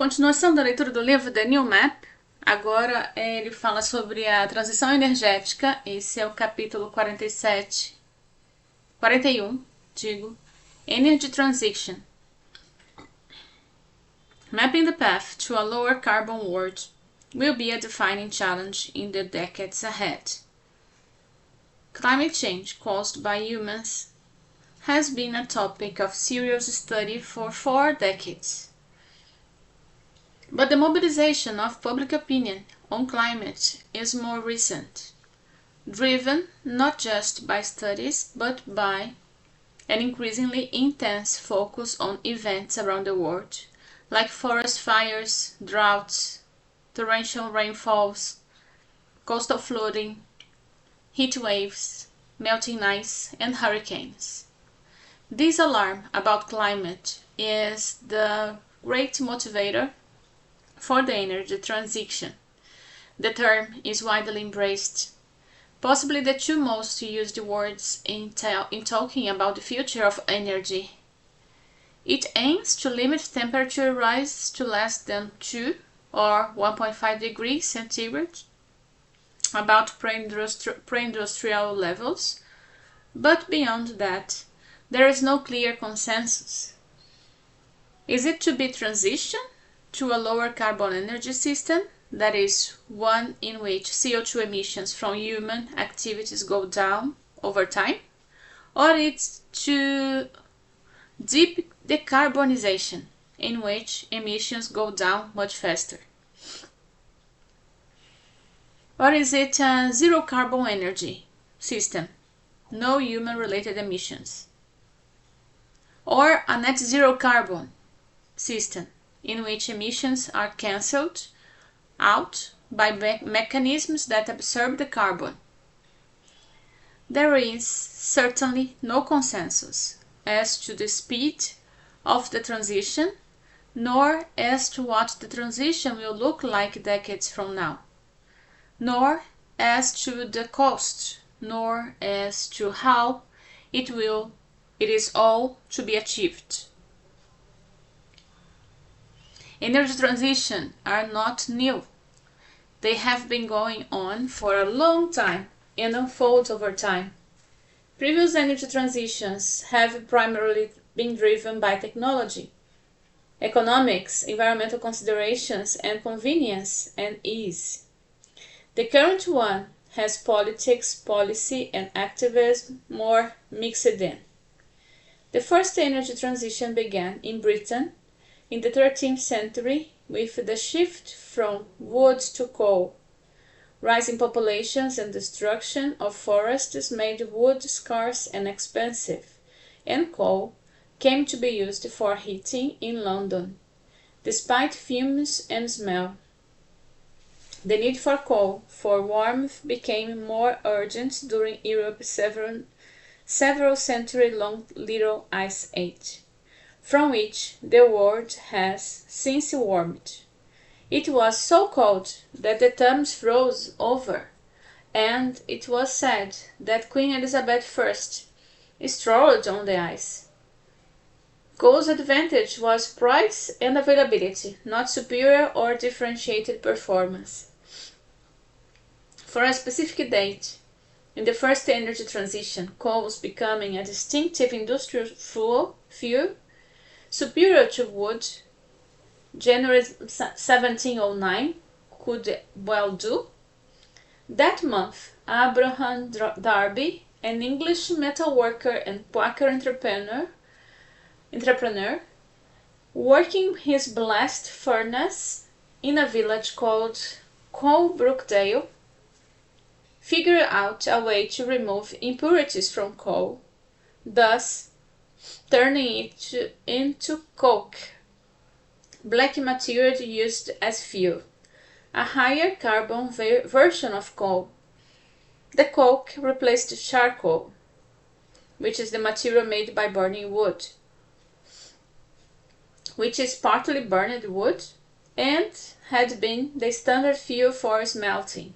Continuação da leitura do livro The New Map. Agora ele fala sobre a transição energética. Esse é o capítulo 41, Energy Transition. Mapping the path to a lower carbon world will be a defining challenge in the decades ahead. Climate change caused by humans has been a topic of serious study for 4 decades. But the mobilization of public opinion on climate is more recent, driven not just by studies but by an increasingly intense focus on events around the world, like forest fires, droughts, torrential rainfalls, coastal flooding, heat waves, melting ice, and hurricanes. This alarm about climate is the great motivator for the energy transition. The term is widely embraced, possibly the 2 most used words in talking about the future of energy. It aims to limit temperature rise to less than 2 or 1.5 degrees centigrade, about pre-industrial levels, but beyond that, there is no clear consensus. Is it to be transition to a lower carbon energy system, that is, one in which CO2 emissions from human activities go down over time, or it's to deep decarbonization, in which emissions go down much faster? Or is it a zero carbon energy system, no human related emissions? Or a net zero carbon system, in which emissions are cancelled out by mechanisms that absorb the carbon? There is certainly no consensus as to the speed of the transition, nor as to what the transition will look like decades from now, nor as to the cost, nor as to how it is all to be achieved. Energy transitions are not new. They have been going on for a long time and unfold over time. Previous energy transitions have primarily been driven by technology, economics, environmental considerations, and convenience and ease. The current one has politics, policy, and activism more mixed in. The first energy transition began in Britain in the 13th century with the shift from wood to coal. Rising populations and destruction of forests made wood scarce and expensive, and coal came to be used for heating in London, despite fumes and smell. The need for coal for warmth became more urgent during Europe's several century-long Little Ice Age, from which the world has since warmed. It was so cold that the Thames froze over, and it was said that Queen Elizabeth I strolled on the ice. Coal's advantage was price and availability, not superior or differentiated performance. For a specific date, in the first energy transition, coal was becoming a distinctive industrial fuel superior to wood. January 1709 could well do. That month, Abraham Darby, an English metalworker and Quaker entrepreneur, working his blast furnace in a village called Coalbrookdale, figured out a way to remove impurities from coal, thus turning it into coke, black material used as fuel, a higher carbon version of coal. The coke replaced charcoal, which is the material made by burning wood, which is partly burned wood and had been the standard fuel for smelting,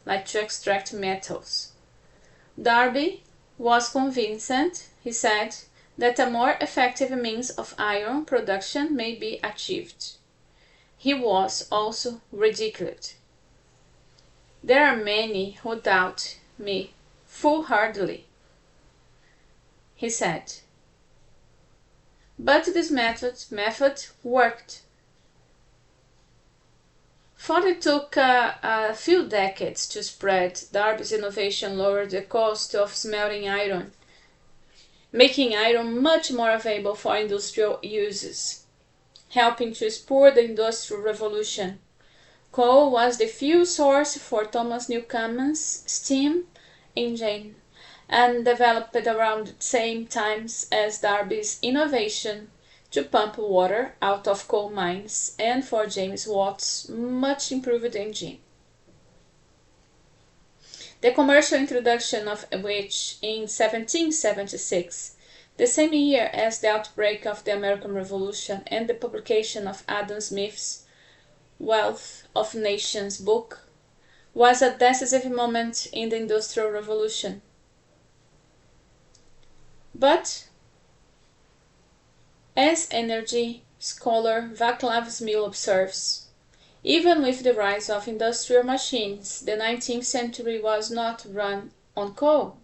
like to extract metals. Darby was convinced, he said, that a more effective means of iron production may be achieved. he was also ridiculed. There are many who doubt me foolhardily, he said. But this method worked. For it took a few decades to spread, Darby's innovation lowered the cost of smelting iron, making iron much more available for industrial uses, helping to spur the Industrial Revolution. Coal was the fuel source for Thomas Newcomen's steam engine, and developed around the same times as Darby's innovation to pump water out of coal mines and for James Watt's much improved engine. The commercial introduction of which in 1776, the same year as the outbreak of the American Revolution and the publication of Adam Smith's Wealth of Nations book, was a decisive moment in the Industrial Revolution. But, as energy scholar Václav Smil observes, even with the rise of industrial machines, the 19th century was not run on coal.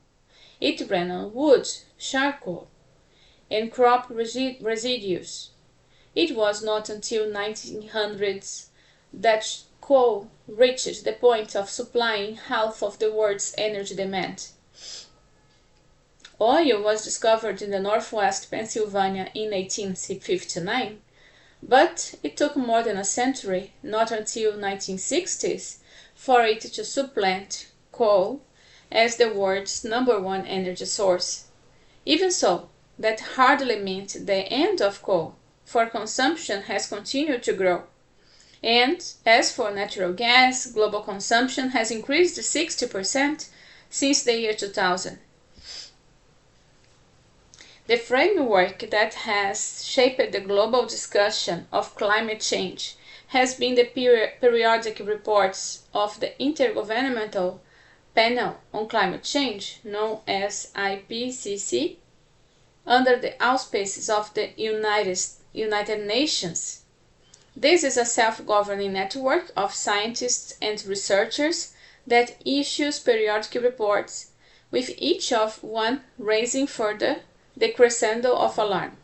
It ran on wood, charcoal, and crop residues. It was not until 1900s that coal reached the point of supplying half of the world's energy demand. Oil was discovered in the northwest Pennsylvania in 1859, but it took more than a century, not until 1960s, for it to supplant coal as the world's #1 energy source. Even so, that hardly meant the end of coal, for consumption has continued to grow. And as for natural gas, global consumption has increased 60% since the year 2000. The framework that has shaped the global discussion of climate change has been the periodic reports of the Intergovernmental Panel on Climate Change, known as IPCC, under the auspices of the United Nations. This is a self-governing network of scientists and researchers that issues periodic reports, with each of one raising further the crescendo of alarm.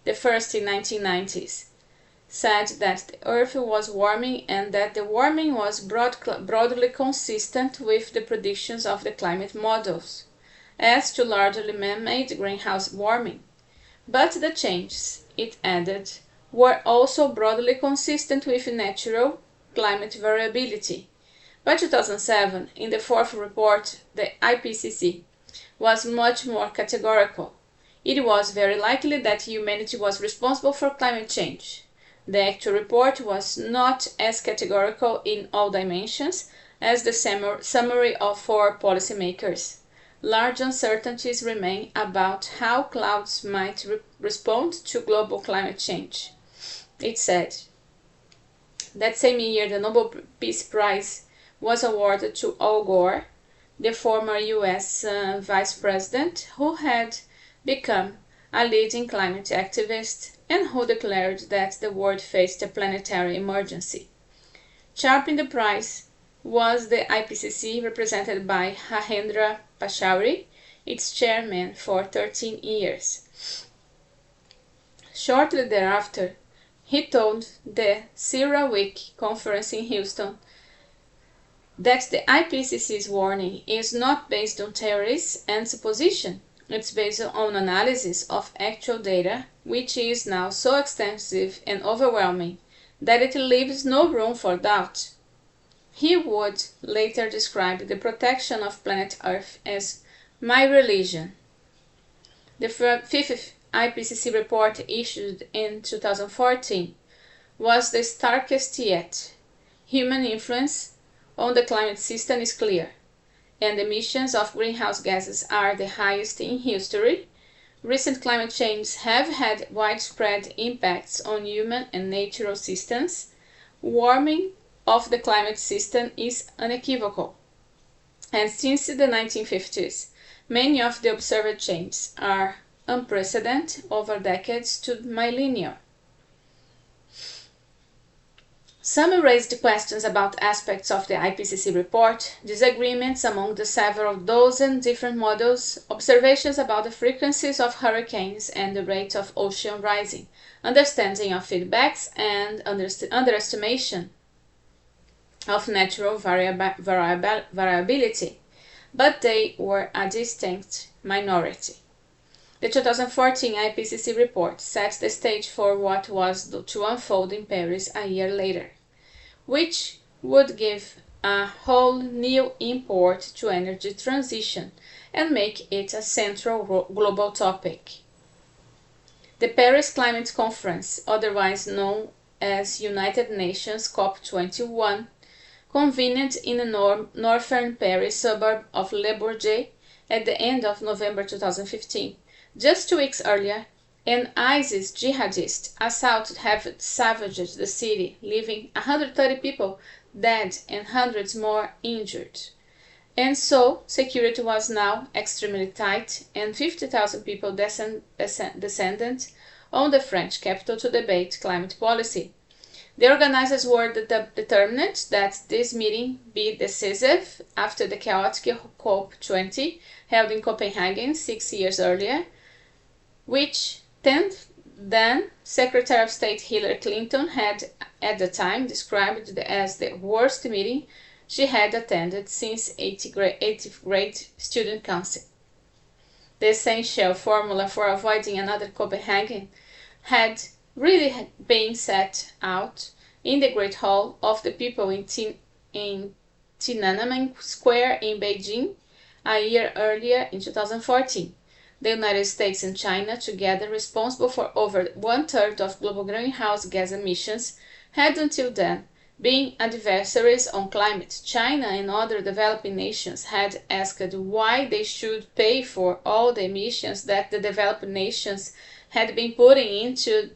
The first in 1990s said that the Earth was warming and that the warming was broadly consistent with the predictions of the climate models as to largely man-made greenhouse warming. But the changes, it added, were also broadly consistent with natural climate variability. By 2007, in the fourth report, the IPCC was much more categorical. It was very likely that humanity was responsible for climate change. The actual report was not as categorical in all dimensions as the summary for policymakers. Large uncertainties remain about how clouds might respond to global climate change. It said. That same year, the Nobel Peace Prize was awarded to Al Gore, the former US vice president, who had become a leading climate activist and who declared that the world faced a planetary emergency. Championing the prize was the IPCC, represented by Mahendra Pachauri, its chairman for 13 years. Shortly thereafter, he told the CERAWeek conference in Houston that the IPCC's warning is not based on theories and supposition. It's based on analysis of actual data, which is now so extensive and overwhelming that it leaves no room for doubt. He would later describe the protection of planet Earth as my religion. The fifth IPCC report, issued in 2014, was the starkest yet. Human influence on the climate system is clear, and emissions of greenhouse gases are the highest in history. Recent climate changes have had widespread impacts on human and natural systems. Warming of the climate system is unequivocal, and since the 1950s, many of the observed changes are unprecedented over decades to millennia. Some raised questions about aspects of the IPCC report, disagreements among the several dozen different models, observations about the frequencies of hurricanes and the rate of ocean rising, understanding of feedbacks, and underestimation of natural variability, but they were a distinct minority. The 2014 IPCC report set the stage for what was to unfold in Paris a year later, which would give a whole new import to energy transition and make it a central global topic. The Paris Climate Conference, otherwise known as United Nations COP21, convened in the northern Paris suburb of Le Bourget at the end of November 2015. Just 2 weeks earlier, an ISIS jihadist assault had savaged the city, leaving 130 people dead and hundreds more injured. And so, security was now extremely tight, and 50,000 people descended on the French capital to debate climate policy. The organizers were determined that this meeting be decisive after the chaotic COP20 held in Copenhagen 6 years earlier, which then Secretary of State Hillary Clinton had at the time described as the worst meeting she had attended since 8th grade student council. The essential formula for avoiding another Copenhagen had really been set out in the Great Hall of the People in Tiananmen Square in Beijing a year earlier in 2014. The United States and China, together responsible for over 1/3 of global greenhouse gas emissions, had until then been adversaries on climate. China and other developing nations had asked why they should pay for all the emissions that the developed nations had been putting into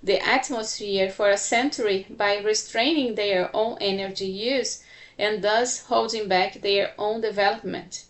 the atmosphere for a century by restraining their own energy use and thus holding back their own development.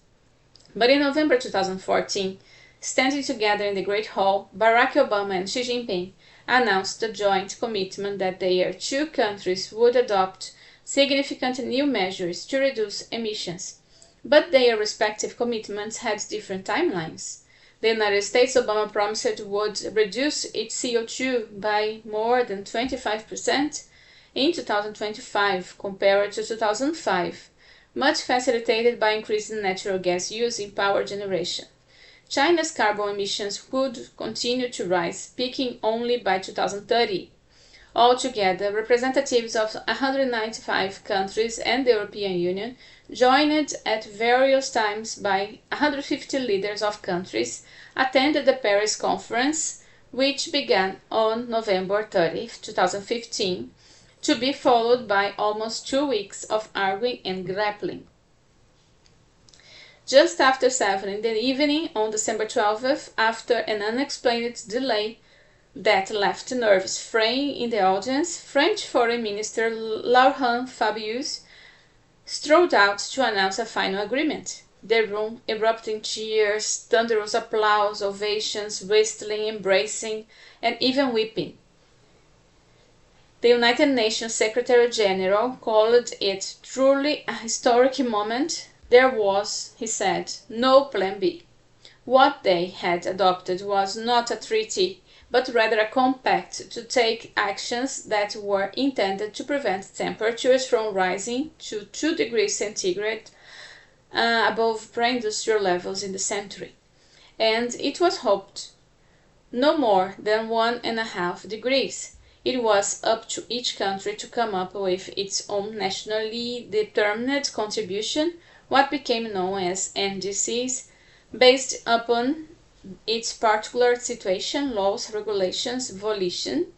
But in November 2014, standing together in the Great Hall, Barack Obama and Xi Jinping announced the joint commitment that their two countries would adopt significant new measures to reduce emissions. But their respective commitments had different timelines. The United States, Obama promised it would reduce its CO2 by more than 25% in 2025 compared to 2005, much facilitated by increasing natural gas use in power generation. China's carbon emissions would continue to rise, peaking only by 2030. Altogether, representatives of 195 countries and the European Union, joined at various times by 150 leaders of countries, attended the Paris Conference, which began on November 30, 2015, to be followed by almost 2 weeks of arguing and grappling. Just after 7 in the evening on December 12th, after an unexplained delay that left nerves fraying in the audience, French Foreign Minister Laurent Fabius strode out to announce a final agreement. The room erupted in cheers, thunderous applause, ovations, whistling, embracing, and even weeping. The United Nations Secretary General called it truly a historic moment. There was, he said, no plan B. What they had adopted was not a treaty, but rather a compact to take actions that were intended to prevent temperatures from rising to 2 degrees centigrade above pre-industrial levels in the century. And it was hoped no more than 1.5 degrees. It was up to each country to come up with its own nationally determined contribution, what became known as NDCs, based upon its particular situation, laws, regulations, volition,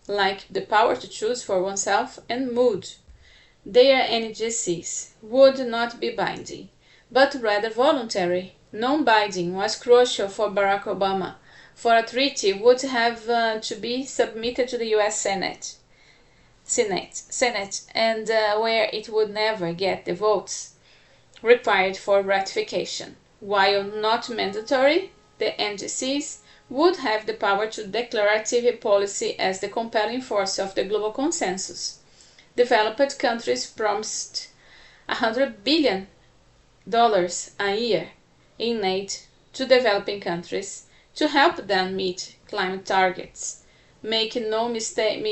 like the power to choose for oneself, and mood. Their NDCs would not be binding, but rather voluntary. Non-binding was crucial for Barack Obama, for a treaty would have to be submitted to the U.S. Senate, and where it would never get the votes required for ratification. While not mandatory, the NDCs would have the power to declarative policy as the compelling force of the global consensus. developed countries promised $100 billion a year in aid to developing countries to help them meet climate targets. Make no mistake,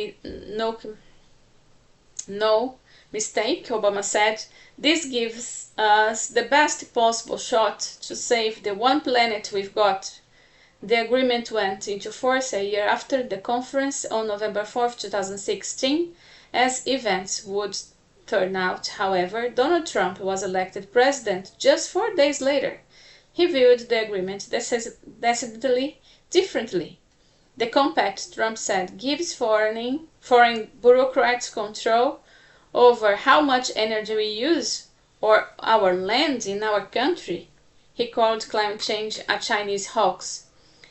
Obama said, this gives us the best possible shot to save the one planet we've got. The agreement went into force a year after the conference on November 4, 2016. As events would turn out, however, Donald Trump was elected president just 4 days later. He viewed the agreement decidedly differently. The compact, Trump said, gives foreign bureaucrats control over how much energy we use or our land in our country. He called climate change a Chinese hoax.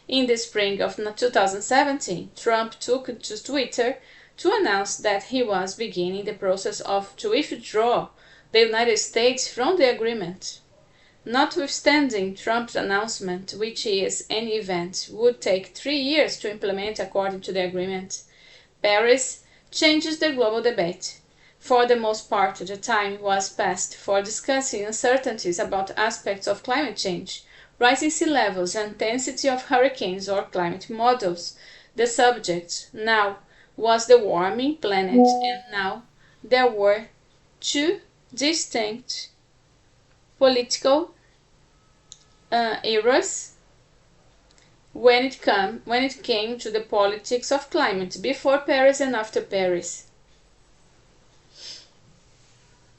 In the spring of 2017, Trump took to Twitter to announce that he was beginning the process to withdraw the United States from the agreement. Notwithstanding Trump's announcement, which is an event would take 3 years to implement according to the agreement, Paris changes the global debate. For the most part, the time was passed for discussing uncertainties about aspects of climate change, rising sea levels, intensity of hurricanes, or climate models. The subject now was the warming planet, and now there were two distinct political eras when it came to the politics of climate, before Paris and after Paris.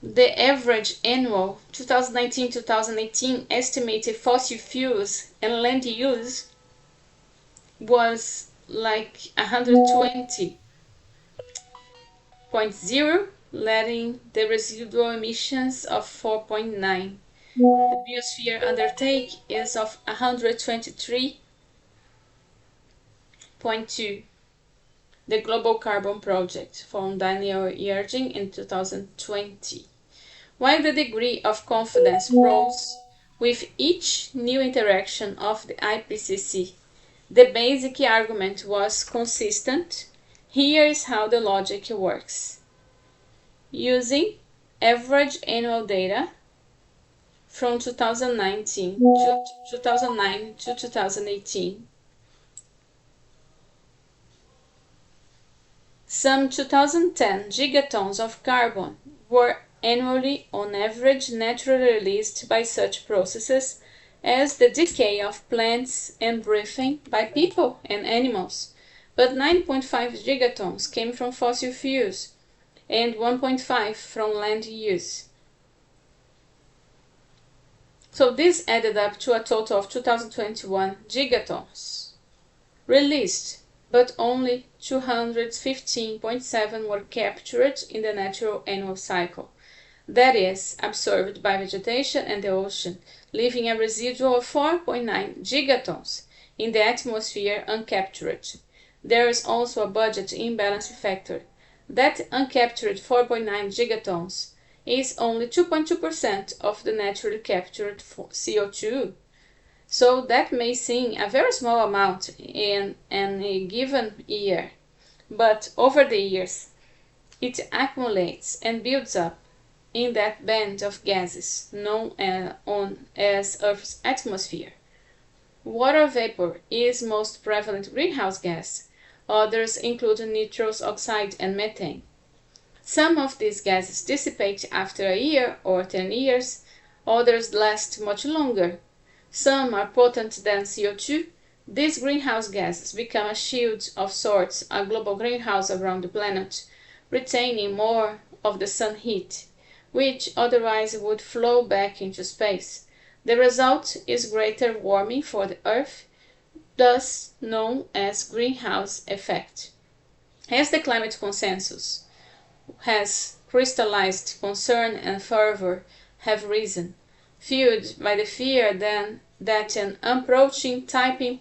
The average annual 2019-2018 estimated fossil fuels and land use was like 120.0, letting the residual emissions of 4.9. The biosphere undertake is of 123.2. The Global Carbon Project from Daniel Yergin in 2020. While the degree of confidence rose with each new interaction of the IPCC, the basic argument was consistent. Here is how the logic works. Using average annual data from 2009 to 2018, some 2010 gigatons of carbon were annually on average naturally released by such processes as the decay of plants and breathing by people and animals, but 9.5 gigatons came from fossil fuels and 1.5 from land use. So this added up to a total of 2021 gigatons released, but only 215.7 were captured in the natural annual cycle. That is, absorbed by vegetation and the ocean, leaving a residual of 4.9 gigatons in the atmosphere uncaptured. There is also a budget imbalance factor. That uncaptured 4.9 gigatons is only 2.2% of the naturally captured CO2. So that may seem a very small amount in a given year, but over the years it accumulates and builds up in that band of gases known as Earth's atmosphere. Water vapor is most prevalent greenhouse gas. Others include nitrous oxide and methane. Some of these gases dissipate after a year or 10 years, others last much longer. Some are potent than CO2. These greenhouse gases become a shield of sorts, a global greenhouse around the planet, retaining more of the sun heat, which otherwise would flow back into space. The result is greater warming for the Earth, thus known as greenhouse effect. As the climate consensus has crystallized, concern and fervor have risen, fueled by the fear then that an approaching tipping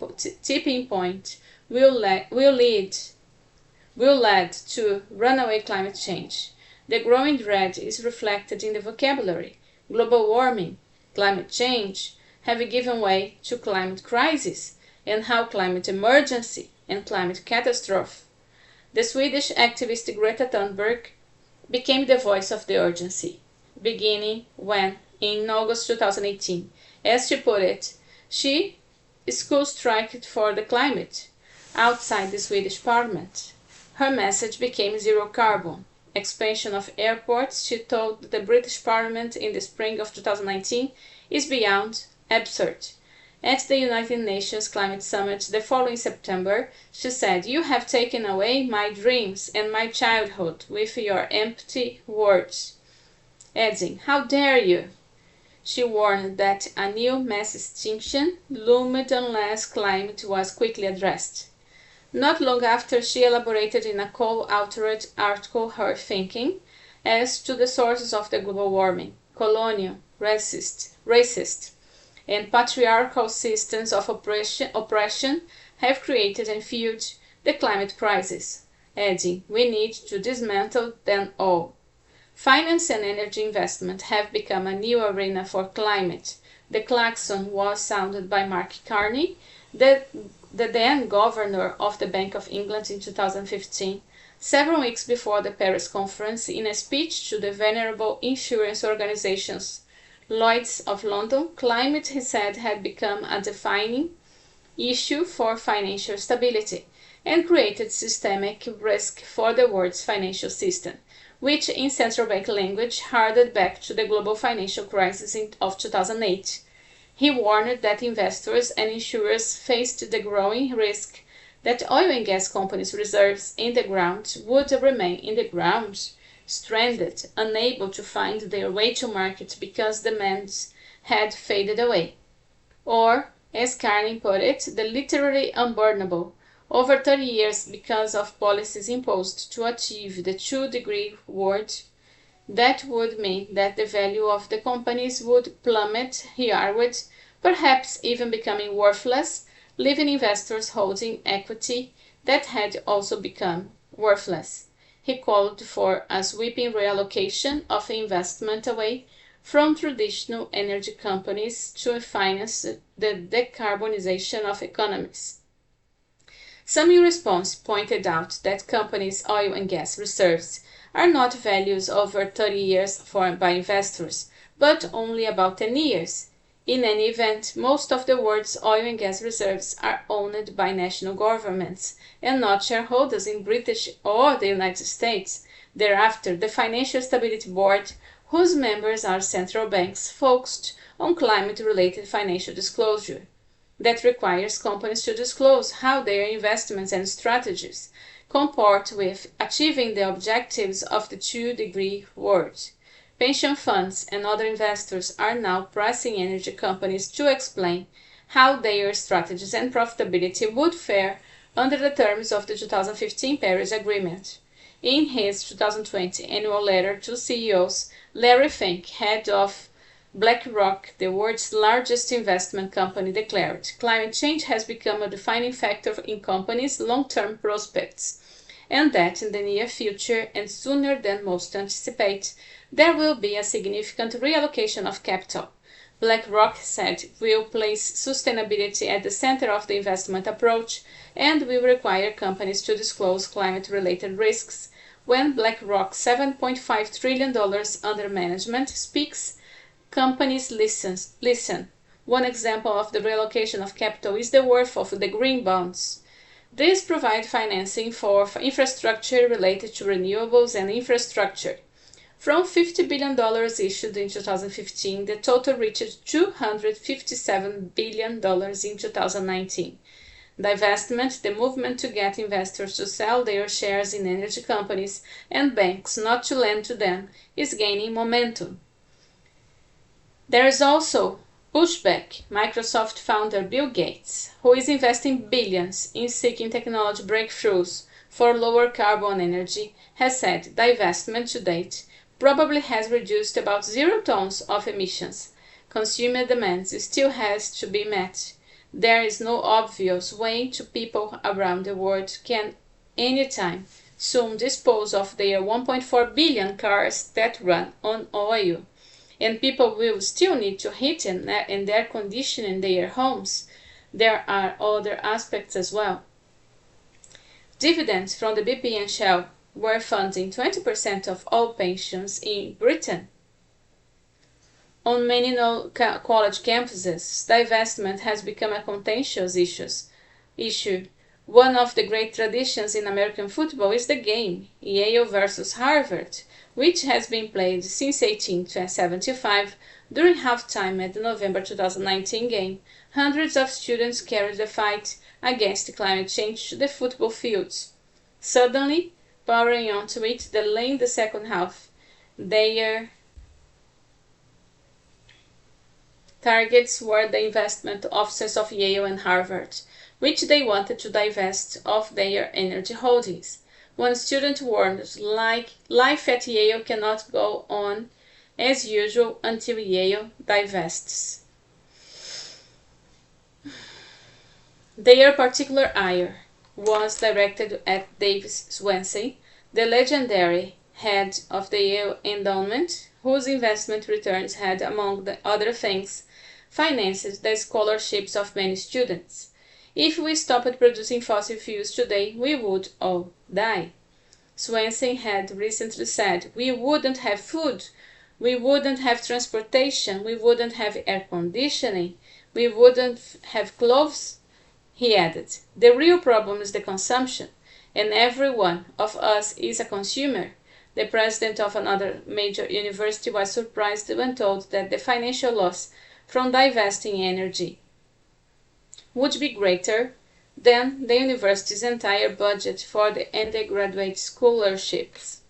point will lead to runaway climate change. The growing dread is reflected in the vocabulary. Global warming, climate change have given way to climate crisis, and how climate emergency and climate catastrophe. The Swedish activist Greta Thunberg became the voice of the urgency, beginning when, in August 2018, as she put it, she school striked for the climate outside the Swedish parliament. Her message became zero carbon. Expansion of airports, she told the British Parliament in the spring of 2019, is beyond absurd. At the United Nations Climate Summit the following September, she said, "You have taken away my dreams and my childhood with your empty words," adding, "How dare you?" She warned that a new mass extinction loomed unless climate was quickly addressed. Not long after, she elaborated in a co-authored article her thinking as to the sources of the global warming: colonial, racist, and patriarchal systems of oppression have created and fueled the climate crisis, adding, "We need to dismantle them all." Finance and energy investment have become a new arena for climate. The klaxon was sounded by Mark Carney, the then governor of the Bank of England in 2015, several weeks before the Paris conference, in a speech to the venerable insurance organizations Lloyd's of London. Climate, he said, had become a defining issue for financial stability and created systemic risk for the world's financial system, which in central bank language hardened back to the global financial crisis of 2008. He warned that investors and insurers faced the growing risk that oil and gas companies' reserves in the ground would remain in the ground, stranded, unable to find their way to market because demand had faded away. Or, as Carney put it, the literally unburnable, over 30 years because of policies imposed to achieve the 2-degree world. That would mean that the value of the companies would plummet, he argued, perhaps even becoming worthless, leaving investors holding equity that had also become worthless. He called for a sweeping reallocation of investment away from traditional energy companies to finance the decarbonization of economies. Some in response pointed out that companies' oil and gas reserves are not values over 30 years by investors, but only about 10 years. In any event, most of the world's oil and gas reserves are owned by national governments and not shareholders in British or the United States. Thereafter, the Financial Stability Board, whose members are central banks, focused on climate-related financial disclosure. That requires companies to disclose how their investments and strategies comport with achieving the objectives of the 2-degree world. Pension funds and other investors are now pressing energy companies to explain how their strategies and profitability would fare under the terms of the 2015 Paris Agreement. In his 2020 annual letter to CEOs, Larry Fink, head of BlackRock, the world's largest investment company, declared, "Climate change has become a defining factor in companies' long-term prospects, and that in the near future, and sooner than most anticipate, there will be a significant reallocation of capital." BlackRock said, "Will place sustainability at the center of the investment approach and will require companies to disclose climate-related risks." When BlackRock's $7.5 trillion under management speaks, companies listen. One example of the reallocation of capital is the worth of the green bonds. These provide financing for infrastructure related to renewables and infrastructure. From $50 billion issued in 2015, the total reached $257 billion in 2019. Divestment, the movement to get investors to sell their shares in energy companies and banks not to lend to them, is gaining momentum. There is also pushback. Microsoft founder Bill Gates, who is investing billions in seeking technology breakthroughs for lower carbon energy, has said divestment to date probably has reduced about 0 tons of emissions. Consumer demands still has to be met. There is no obvious way to people around the world can anytime soon dispose of their 1.4 billion cars that run on oil. And people will still need to heat and air conditioning their homes. There are other aspects as well. Dividends from the BP and Shell were funding 20% of all pensions in Britain. On many college campuses, divestment has become a contentious issue. One of the great traditions in American football is the game, Yale versus Harvard, which has been played since 1875. During halftime at the November 2019 game, hundreds of students carried the fight against climate change to the football fields, suddenly powering onto it delaying the second half. Their targets were the investment officers of Yale and Harvard, which they wanted to divest of their energy holdings. One student warned, life at Yale cannot go on as usual until Yale divests. Their particular ire was directed at Davis Swansea, the legendary head of the Yale Endowment, whose investment returns had, among the other things, financed the scholarships of many students. If we stopped producing fossil fuels today, we would all die. Swansea had recently said, we wouldn't have food, we wouldn't have transportation, we wouldn't have air conditioning, we wouldn't have clothes. He added, the real problem is the consumption, and every one of us is a consumer. The president of another major university was surprised when told that the financial loss from divesting energy would be greater than the university's entire budget for the undergraduate scholarships.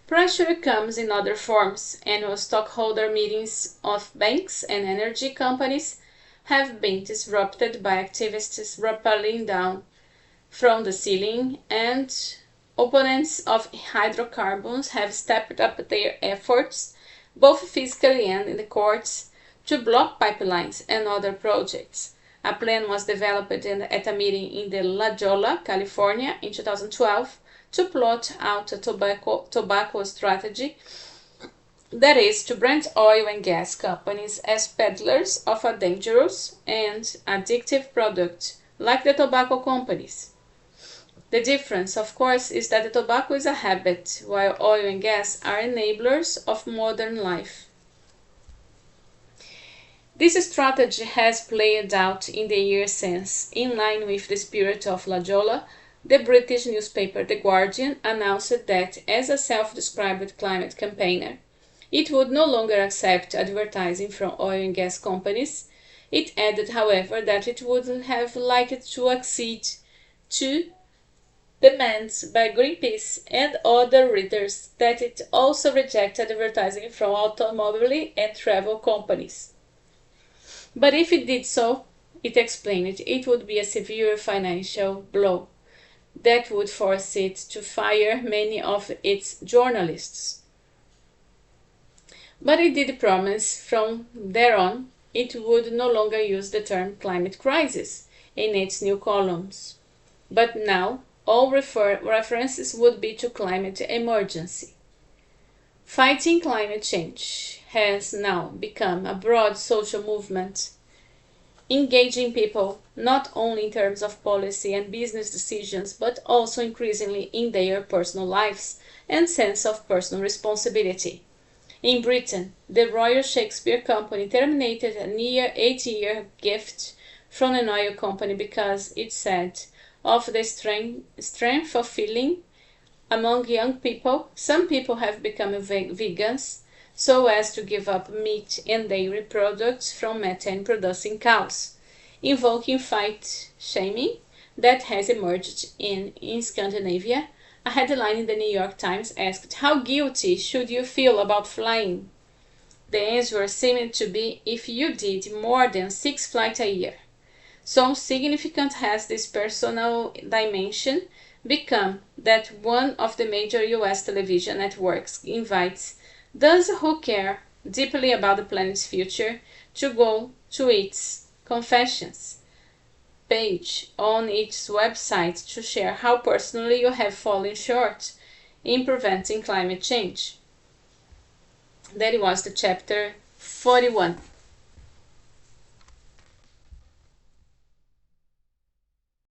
Pressure comes in other forms. Annual stockholder meetings of banks and energy companies have been disrupted by activists rappelling down from the ceiling, and opponents of hydrocarbons have stepped up their efforts, both physically and in the courts, to block pipelines and other projects. A plan was developed at a meeting in the La Jolla, California in 2012 to plot out a tobacco strategy, that is, to brand oil and gas companies as peddlers of a dangerous and addictive product, like the tobacco companies. The difference, of course, is that the tobacco is a habit, while oil and gas are enablers of modern life. This strategy has played out in the years since. In line with the spirit of La Jolla, the British newspaper The Guardian announced that, as a self-described climate campaigner, it would no longer accept advertising from oil and gas companies. It added, however, that it would have liked to accede to demands by Greenpeace and other readers that it also reject advertising from automobile and travel companies. But if it did so, it explained, it would be a severe financial blow that would force it to fire many of its journalists. But it did promise from there on it would no longer use the term climate crisis in its new columns. But now all references would be to climate emergency. Fighting climate change has now become a broad social movement, engaging people not only in terms of policy and business decisions, but also increasingly in their personal lives and sense of personal responsibility. In Britain, the Royal Shakespeare Company terminated a near 8-year gift from an oil company because it said of the strength of feeling among young people. Some people have become vegans so as to give up meat and dairy products from methane-producing cows, invoking fight shaming that has emerged in Scandinavia. A headline in the New York Times asked, how guilty should you feel about flying? The answer seemed to be, if you did more than 6 flights a year. So significant has this personal dimension become that one of the major US television networks invites those who care deeply about the planet's future to go to its Confessions page on its website to share how personally you have fallen short in preventing climate change. That was the chapter 41.